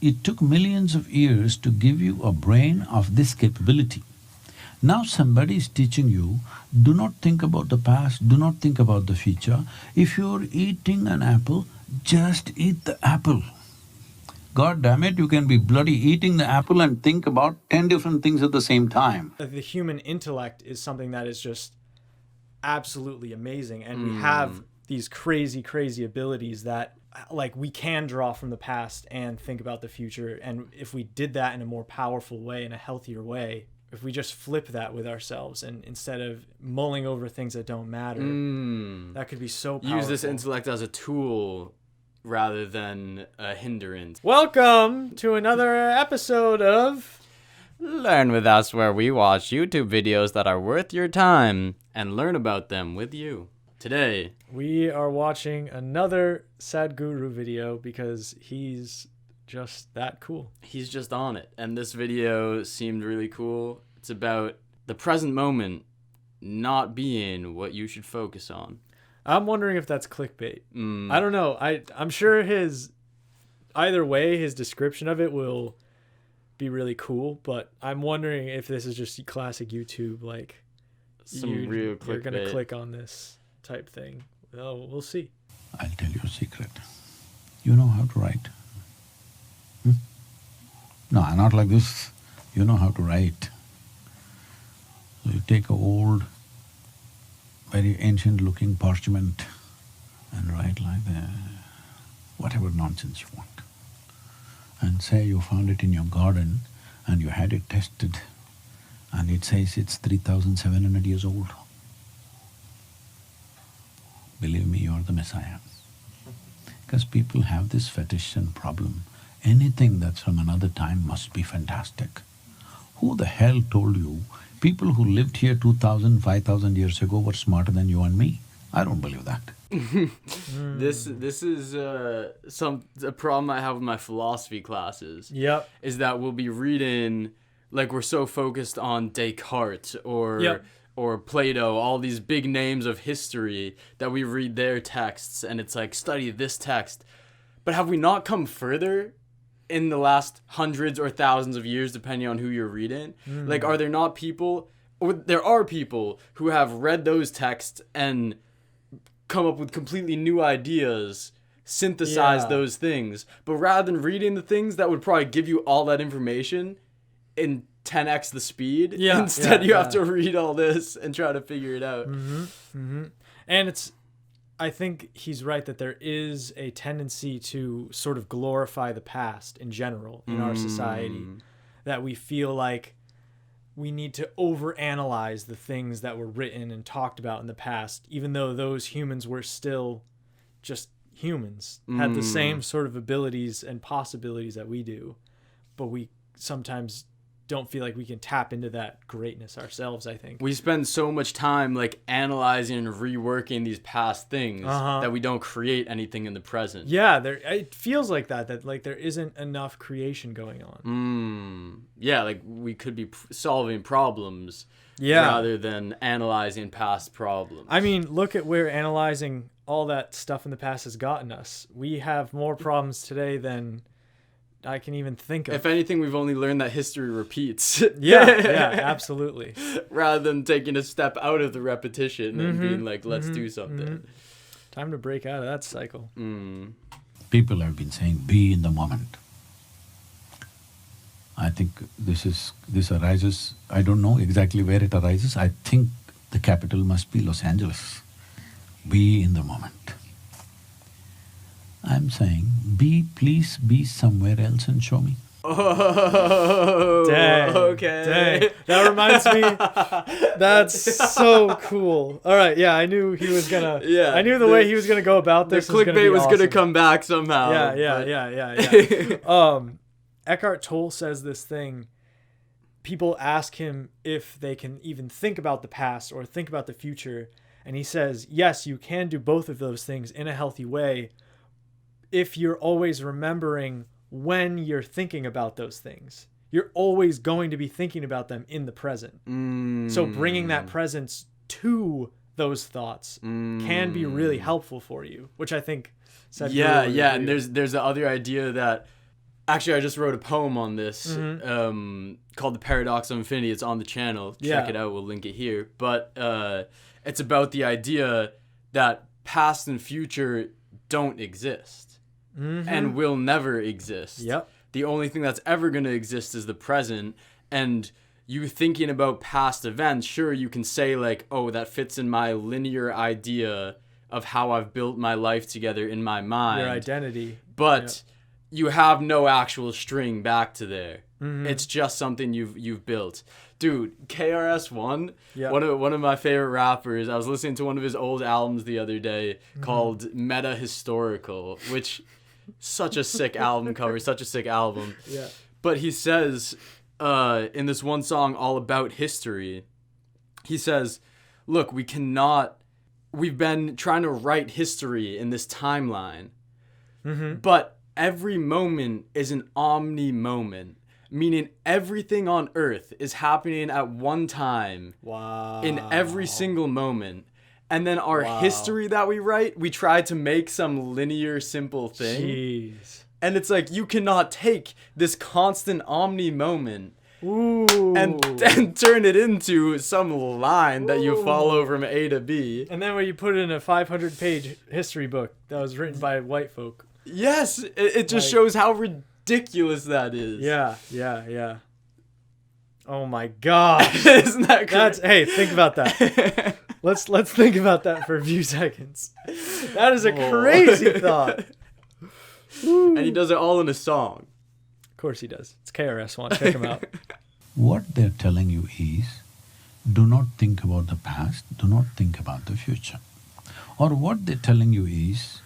it took millions of years to give you a brain of this capability. Now somebody is teaching you, do not think about the past, do not think about the future. If you're eating an apple, just eat the apple. God damn it, you can be bloody eating the apple and think about 10 different things at the same time. The human intellect is something that is just absolutely amazing, and we have these crazy abilities that, like, we can draw from the past and think about the future. And if we did that in a more powerful way, in a healthier way, if we just flip that with ourselves and instead of mulling over things that don't matter, that could be so powerful. Use this intellect as a tool rather than a hindrance. Welcome to another episode of Learn with Us, where we watch YouTube videos that are worth your time and learn about them with you. Today, we are watching another Sadhguru video because he's just that cool. He's just on it. And this video seemed really cool. It's about the present moment not being what you should focus on. I'm wondering if that's clickbait. I don't know. I'm sure either way, his description of it will be really cool, but I'm wondering if this is just classic YouTube, like some real clickbait. You're gonna click on this type thing. Oh, we'll see. I'll tell you a secret. You know how to write? No, not like this. You know how to write. So you take a old, very ancient-looking parchment and write like that, whatever nonsense you want. And say you found it in your garden and you had it tested and it says it's 3,700 years old. Believe me, you're the Messiah. Because people have this fetish and problem. Anything that's from another time must be fantastic. Who the hell told you people who lived here 2,000, 5,000 years ago were smarter than you and me? I don't believe that. This is a problem I have with my philosophy classes. Yep. Is that we'll be reading, like, we're so focused on Descartes or Plato, all these big names of history, that we read their texts and it's like, study this text. But have we not come further in the last hundreds or thousands of years, depending on who you're reading? Like, are there not people, or there are people who have read those texts and come up with completely new ideas, synthesize those things, but rather than reading the things that would probably give you all that information in 10x the speed, instead you have to read all this and try to figure it out. And I think he's right that there is a tendency to sort of glorify the past in general in our society, that we feel like we need to overanalyze the things that were written and talked about in the past, even though those humans were still just humans, had the same sort of abilities and possibilities that we do, but we sometimes don't feel like we can tap into that greatness ourselves. I think we spend so much time like analyzing and reworking these past things that we don't create anything in the present. It feels like that like there isn't enough creation going on. Like we could be solving problems rather than analyzing past problems. I mean, look at where analyzing all that stuff in the past has gotten us. We have more problems today than I can even think of. If anything, we've only learned that history repeats. Absolutely. Rather than taking a step out of the repetition and being like, let's do something. Time to break out of that cycle. People have been saying, be in the moment. I think this arises, I don't know exactly where it arises. I think the capital must be Los Angeles. Be in the moment. I'm saying, please be somewhere else and show me. Oh, dang, okay. Dang. That reminds me, that's so cool. All right, I knew he was gonna, I knew the way he was gonna go about this. The clickbait was gonna come back somehow. Eckhart Tolle says this thing. People ask him if they can even think about the past or think about the future. And he says, yes, you can do both of those things in a healthy way if you're always remembering when you're thinking about those things. You're always going to be thinking about them in the present. So bringing that presence to those thoughts can be really helpful for you, which I think Sadhguru and there's the other idea that Actually, I just wrote a poem on this called The Paradox of Infinity. It's on the channel. Check it out. We'll link it here. But it's about the idea that past and future don't exist and will never exist. Yep. The only thing that's ever going to exist is the present. And you thinking about past events, sure, you can say like, oh, that fits in my linear idea of how I've built my life together in my mind. Your identity. But you have no actual string back to there. It's just something you've built. Dude, KRS-One, one of my favorite rappers, I was listening to one of his old albums the other day called Meta Historical, which such a sick album cover, such a sick album. Yeah. But he says in this one song all about history, he says, look, we've been trying to write history in this timeline, but every moment is an omni-moment, meaning everything on Earth is happening at one time in every single moment. And then our history that we write, we try to make some linear, simple thing. Jeez. And it's like, you cannot take this constant omni-moment and turn it into some line that you follow from A to B. And then when you put it in a 500-page history book that was written by white folk. Yes, it just shows how ridiculous that is. Yeah. Oh my God. Isn't that crazy? Hey, think about that. Let's think about that for a few seconds. That is a crazy thought. And he does it all in a song. Of course he does. It's KRS-One. Check him out. What they're telling you is, do not think about the past, do not think about the future. Or what they're telling you is,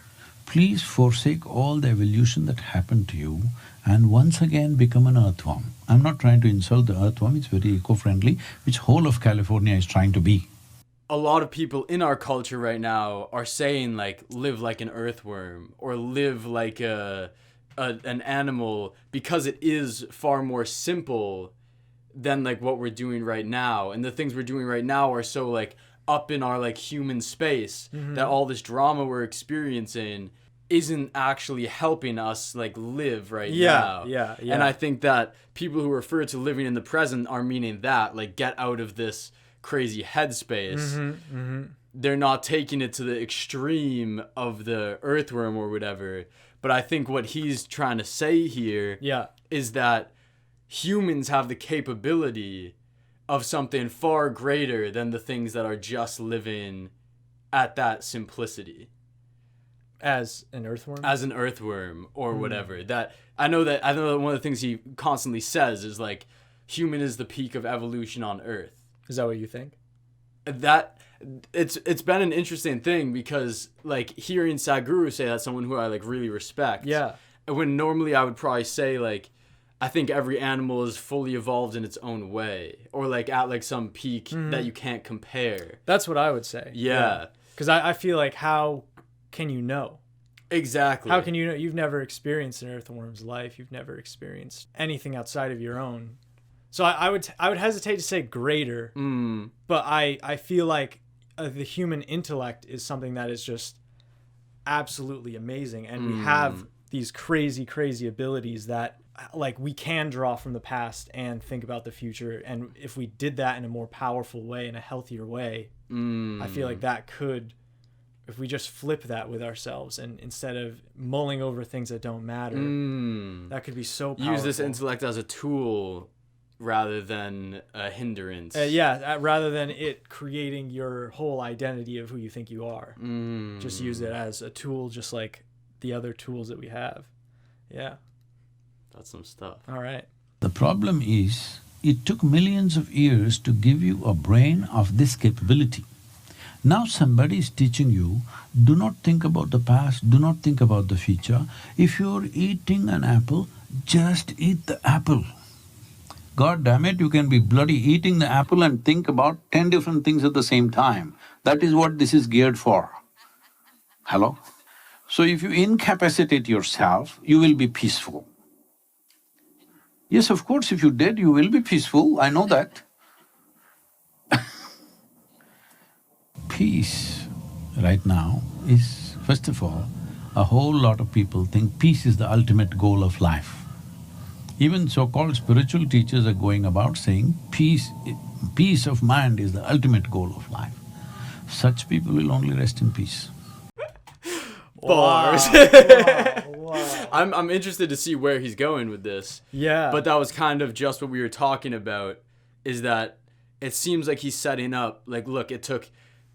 please forsake all the evolution that happened to you and once again become an earthworm. I'm not trying to insult the earthworm, it's very eco-friendly, which whole of California is trying to be. A lot of people in our culture right now are saying like, live like an earthworm or live like an animal, because it is far more simple than like what we're doing right now. And the things we're doing right now are so like up in our like human space that all this drama we're experiencing isn't actually helping us like live right now. Yeah. And I think that people who refer to living in the present are meaning that, like, get out of this crazy headspace. They're not taking it to the extreme of the earthworm or whatever. But I think what he's trying to say here is that humans have the capability of something far greater than the things that are just living at that simplicity. As an earthworm? As an earthworm or whatever. I know that one of the things he constantly says is like, human is the peak of evolution on Earth. Is that what you think? That it's been an interesting thing, because like hearing Sadhguru say that, someone who I like really respect. Yeah. When normally I would probably say like, I think every animal is fully evolved in its own way, or like at like some peak that you can't compare. That's what I would say. Yeah. Because I feel like, how can you know? Exactly. How can you know? You've never experienced an earthworm's life. You've never experienced anything outside of your own. So I would hesitate to say greater, but I feel like the human intellect is something that is just absolutely amazing, and we have these crazy abilities that like we can draw from the past and think about the future, and if we did that in a more powerful way, in a healthier way, I feel like that could, if we just flip that with ourselves and instead of mulling over things that don't matter, that could be so powerful. Use this intellect as a tool rather than a hindrance. Rather than it creating your whole identity of who you think you are. Just use it as a tool, just like the other tools that we have. Yeah. That's some stuff. All right. The problem is, it took millions of years to give you a brain of this capability. Now somebody is teaching you, do not think about the past, do not think about the future. If you're eating an apple, just eat the apple. God damn it, you can be bloody eating the apple and think about 10 different things at the same time. That is what this is geared for. Hello? So if you incapacitate yourself, you will be peaceful. Yes, of course, if you're dead, you will be peaceful, I know that. Peace right now is, first of all, a whole lot of people think peace is the ultimate goal of life. Even so-called spiritual teachers are going about saying peace of mind is the ultimate goal of life. Such people will only rest in peace. Bars. Wow. I'm interested to see where he's going with this. Yeah. But that was kind of just what we were talking about, is that it seems like he's setting up, like, look, it took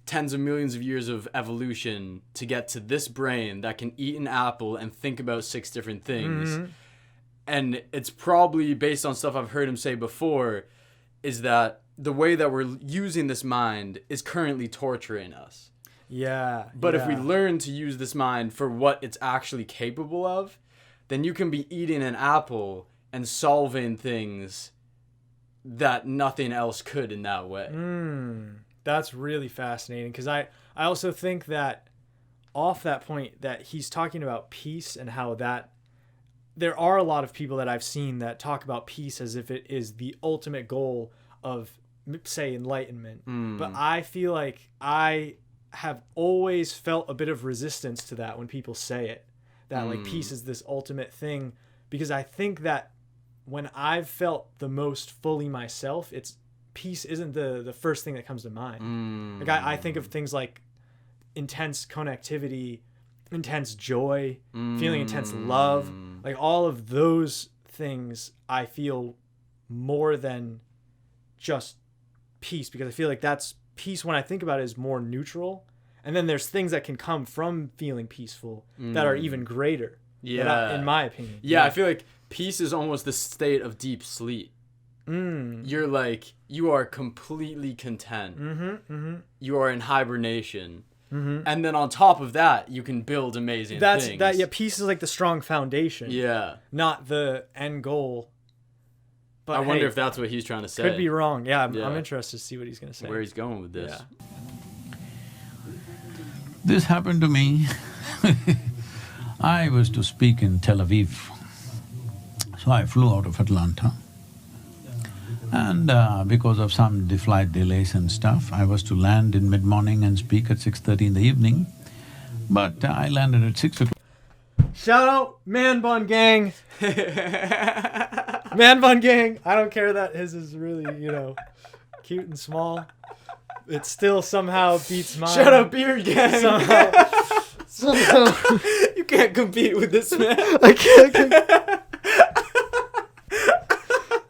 tens of millions of years of evolution to get to this brain that can eat an apple and think about 6 different things. Mm-hmm. And it's probably based on stuff I've heard him say before, is that the way that we're using this mind is currently torturing us. Yeah. But if we yeah. learn to use this mind for what it's actually capable of, then you can be eating an apple and solving things that nothing else could in that way. That's really fascinating, because I also think that off that point that he's talking about peace and how that there are a lot of people that I've seen that talk about peace as if it is the ultimate goal of, say, enlightenment. But I feel like I have always felt a bit of resistance to that when people say it, that like peace is this ultimate thing, because I think that when I've felt the most fully myself, it's peace isn't the first thing that comes to mind. Like I think of things like intense connectivity, intense joy, feeling intense love, like all of those things I feel more than just peace, because I feel like that's peace when I think about it is more neutral. And then there's things that can come from feeling peaceful that are even greater. Yeah. In my opinion. Yeah, I feel like peace is almost the state of deep sleep. You're like, you are completely content. You are in hibernation. And then on top of that, you can build amazing things. Yeah, peace is like the strong foundation. Yeah. Not the end goal. But I wonder if that's what he's trying to say. Could be wrong. Yeah, I'm interested to see what he's going to say. Where he's going with this. Yeah. This happened to me. I was to speak in Tel Aviv. So I flew out of Atlanta. And because of some flight delays and stuff, I was to land in mid-morning and speak at 6:30 in the evening. But I landed at 6 o'clock. Shout out Man Bun Gang. Man Bun Gang. I don't care that his is really, cute and small. It still somehow beats mine. Shut up, Beard Gang. Somehow. You can't compete with this man. I can't.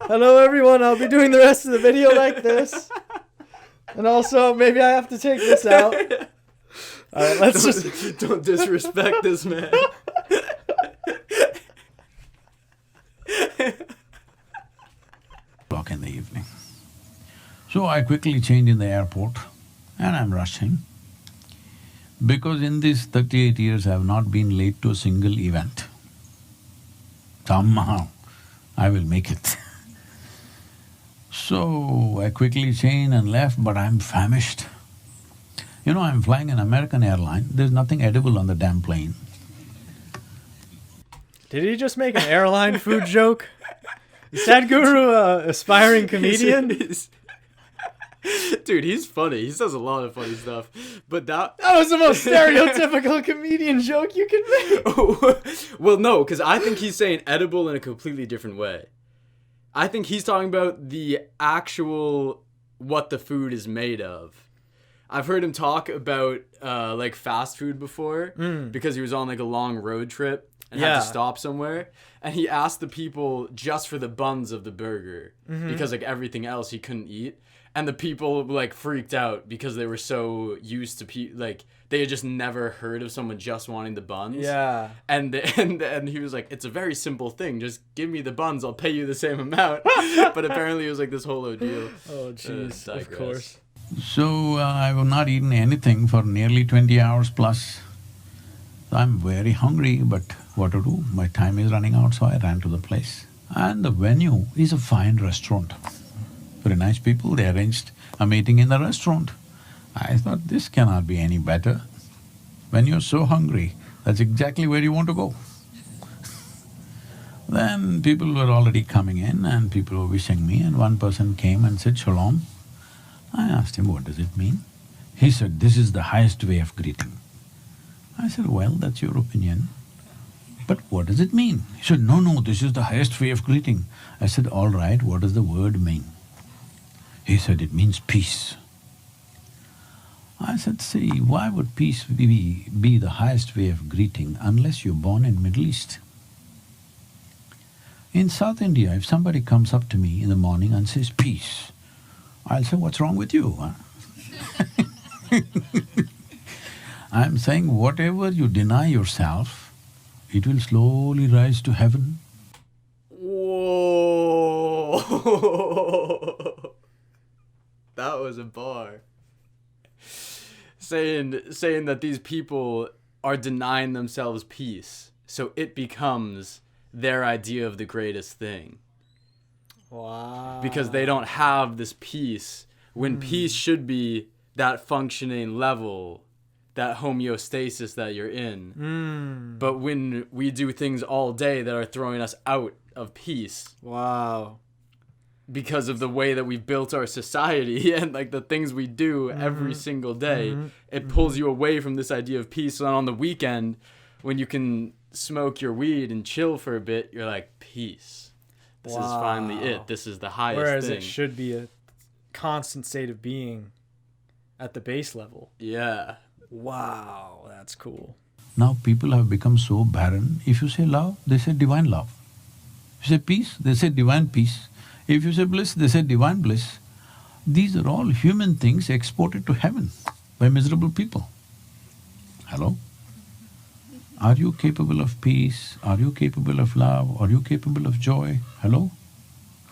Hello, everyone. I'll be doing the rest of the video like this. And also, maybe I have to take this out. All right, Don't disrespect this man. O'clock in the evening. So I quickly changed in the airport and I'm rushing. Because in these 38 years I have not been late to a single event. Somehow I will make it. So I quickly changed and left, but I'm famished. I'm flying an American airline, there's nothing edible on the damn plane. Did he just make an airline food joke? Is Sadhguru aspiring comedian? Dude, he's funny. He says a lot of funny stuff. But that was the most stereotypical comedian joke you can make. Well, no, because I think he's saying edible in a completely different way. I think he's talking about the actual what the food is made of. I've heard him talk about like fast food before because he was on like a long road trip and had to stop somewhere. And he asked the people just for the buns of the burger because like everything else he couldn't eat. And the people like freaked out because they were so used to like they had just never heard of someone just wanting the buns. Yeah. And he was like, it's a very simple thing. Just give me the buns. I'll pay you the same amount. But apparently it was like this whole ordeal. Oh, jeez. Of course. So I have not eaten anything for nearly 20 hours plus. So I'm very hungry, but what to do? My time is running out, so I ran to the place. And the venue is a fine restaurant. Very nice people, they arranged a meeting in the restaurant. I thought, this cannot be any better. When you're so hungry, that's exactly where you want to go. Then people were already coming in and people were wishing me, and one person came and said, "Shalom." I asked him, what does it mean? He said, "This is the highest way of greeting." I said, "Well, that's your opinion. But what does it mean? He said, no, this is the highest way of greeting. I said, all right, what does the word mean? He said, it means peace. I said, see, why would peace be the highest way of greeting unless you're born in Middle East? In South India, if somebody comes up to me in the morning and says, peace, I'll say, what's wrong with you, huh? I'm saying whatever you deny yourself, it will slowly rise to heaven. Whoa! That was a bar. Saying that these people are denying themselves peace, so it becomes their idea of the greatest thing. Wow. Because they don't have this peace, when peace should be that functioning level, that homeostasis that you're in. But when we do things all day that are throwing us out of peace, wow, because of the way that we've built our society and like the things we do every single day, it pulls you away from this idea of peace. So then on the weekend, when you can smoke your weed and chill for a bit, you're like, peace. This is finally it. This is the highest Whereas thing. it should be a constant state of being at the base level. Yeah. Wow, that's cool. Now people have become so barren. If you say love, they say divine love. If you say peace, they say divine peace. If you say bliss, they say divine bliss. These are all human things exported to heaven by miserable people. Hello? Are you capable of peace? Are you capable of love? Are you capable of joy? Hello?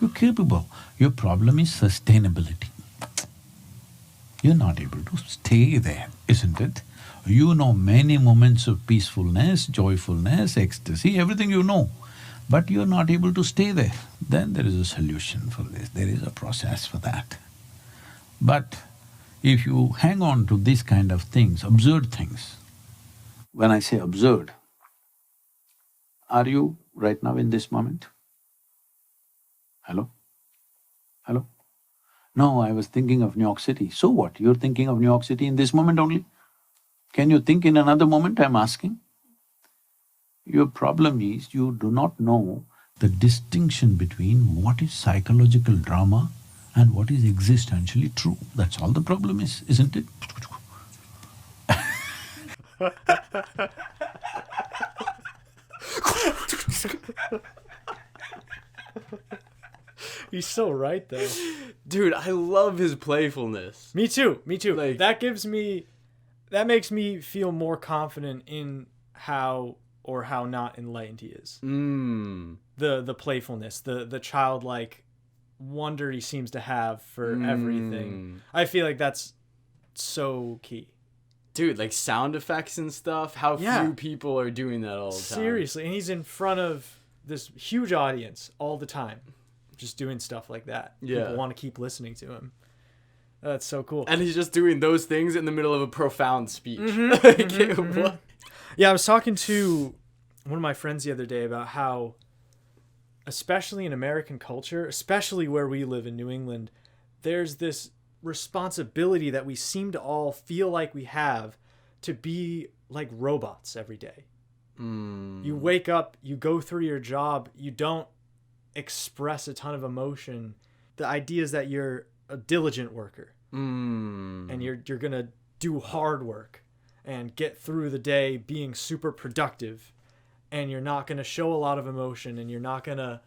You're capable. Your problem is sustainability. You're not able to stay there, isn't it? You know many moments of peacefulness, joyfulness, ecstasy, everything you know, but you're not able to stay there. Then there is a solution for this, there is a process for that. But if you hang on to these kind of things, absurd things, when I say absurd, are you right now in this moment? Hello? Hello? No, I was thinking of New York City. So what? You're thinking of New York City in this moment only? Can you think in another moment, I'm asking? Your problem is you do not know the distinction between what is psychological drama and what is existentially true. That's all the problem is, isn't it? He's so right, though. Dude, I love his playfulness. Me too, Like- that makes me feel more confident in how or how not enlightened he is. The playfulness, the childlike wonder he seems to have for everything. I feel like that's so key. Dude, like sound effects and stuff, how Yeah. few people are doing that all the time. Seriously, and he's in front of this huge audience all the time, just doing stuff like that. Yeah. People want to keep listening to him. That's so cool. And he's just doing those things in the middle of a profound speech. Like, what? Yeah, I was talking to one of my friends the other day about how, especially in American culture, especially where we live in New England, there's this responsibility that we seem to all feel like we have to be like robots every day. You wake up, you go through your job, you don't express a ton of emotion. The idea is that you're a diligent worker and you're gonna do hard work and get through the day being super productive, and you're not gonna show a lot of emotion, and you're not gonna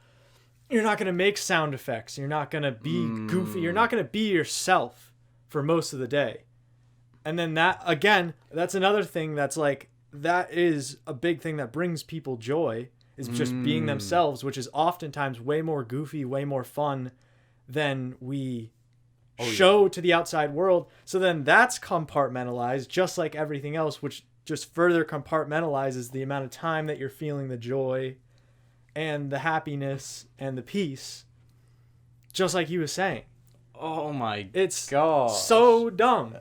make sound effects, you're not gonna be goofy, you're not gonna be yourself for most of the day. And then that, again, that's another thing that's like, that is a big thing that brings people joy, is just being themselves, which is oftentimes way more goofy, way more fun than we show to the outside world. So then that's compartmentalized, just like everything else, which just further compartmentalizes the amount of time that you're feeling the joy and the happiness and the peace, just like he was saying. Oh my It's God. so dumb.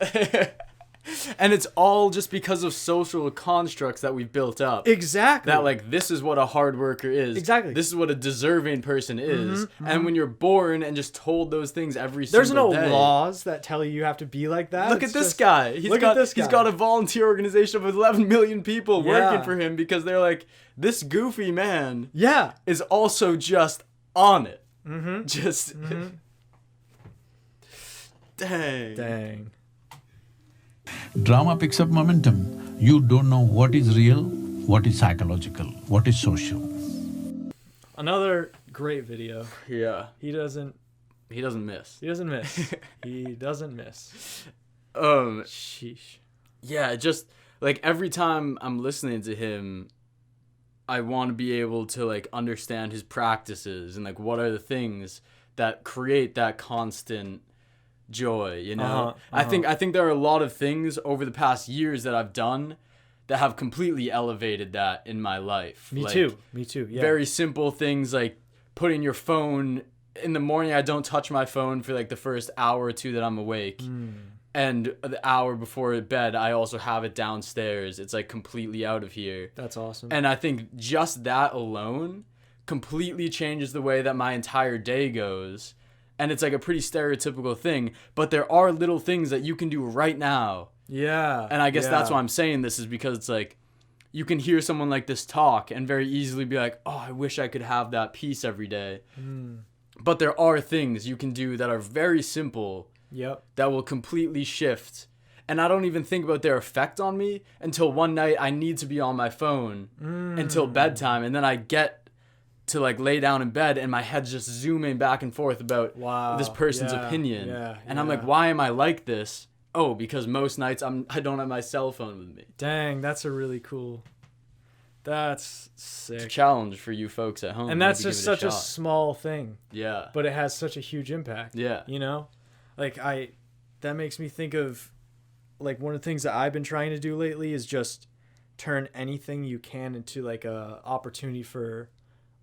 And it's all just because of social constructs that we've built up. Exactly. That, like, this is what a hard worker is. Exactly. This is what a deserving person is. And when you're born and just told those things every There's single no day. laws that tell you have to be like that. Look It's at this just- guy. He's got a volunteer organization of 11 million people working for him because they're like, this goofy man Yeah. is also just on it. Mm-hmm. Just... Dang. Drama picks up momentum. You don't know what is real, what is psychological, what is social. Another great video. Yeah. He doesn't miss. He doesn't miss. He doesn't miss. Sheesh. Yeah, just like every time I'm listening to him, I want to be able to like understand his practices and like what are the things that create that constant joy, you know? I think there are a lot of things over the past years that I've done that have completely elevated that in my life. Me Like, too. Yeah. Very simple things like putting your phone in the morning. I don't touch my phone for like the first hour or two that I'm awake. And the hour before bed, I also have it downstairs. It's like completely out of here. That's awesome. And I think just that alone completely changes the way that my entire day goes. And it's like a pretty stereotypical thing, but there are little things that you can do right now. Yeah. And I guess that's why I'm saying this, is because it's like you can hear someone like this talk and very easily be like, oh, I wish I could have that peace every day. But there are things you can do that are very simple. Yep. That will completely shift. And I don't even think about their effect on me until one night I need to be on my phone until bedtime. And then I get to like lay down in bed and my head's just zooming back and forth about this person's opinion. And I'm like, why am I like this? Oh, because most nights I don't have my cell phone with me. Dang, that's a really cool. That's sick. It's a challenge for you folks at home. And that's just such a small thing. Yeah. But it has such a huge impact. Yeah. You know? Like that makes me think of like one of the things that I've been trying to do lately is just turn anything you can into like a opportunity for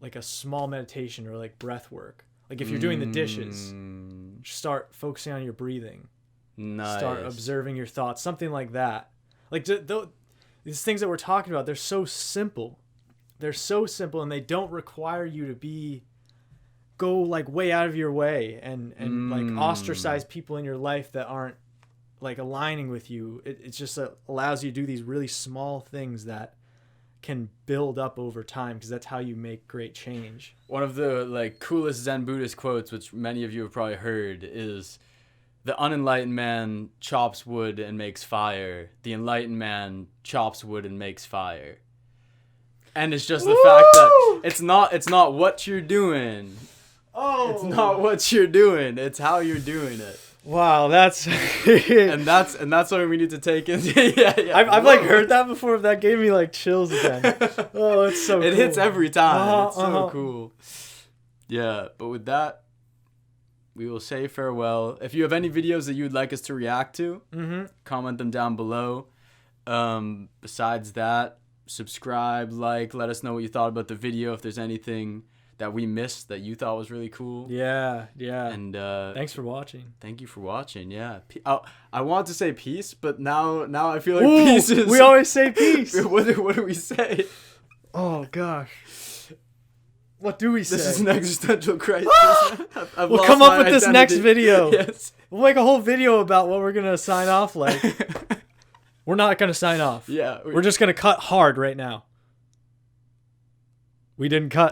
like a small meditation or like breath work. Like if you're doing the dishes, start focusing on your breathing. Nice. Start observing your thoughts, something like that. Like these things that we're talking about, they're so simple. They're so simple and they don't require you to go like way out of your way and like ostracize people in your life that aren't like aligning with you. It just allows you to do these really small things that can build up over time, because that's how you make great change. One of the like coolest Zen Buddhist quotes, which many of you have probably heard, is the unenlightened man chops wood and makes fire. The enlightened man chops wood and makes fire. And it's just the fact that it's not what you're doing. Oh, it's not what you're doing. It's how you're doing it. Wow, that's and that's what we need to take into. yeah. I've like heard that before. That gave me like chills again. Oh, it's so. It cool. hits every time. It's so cool. Yeah, but with that, we will say farewell. If you have any videos that you would like us to react to, comment them down below. Besides that, subscribe, like, let us know what you thought about the video. If there's anything that we missed that you thought was really cool. Yeah. And thanks for watching. Thank you for watching. Yeah. I want to say peace, but now I feel like peace is. We always say peace. What do we say? Oh gosh. What do we say? This is an existential crisis. We'll come up with this next video. Yes. We'll make a whole video about what we're gonna sign off like. We're not gonna sign off. Yeah. We're just gonna cut hard right now. We didn't cut.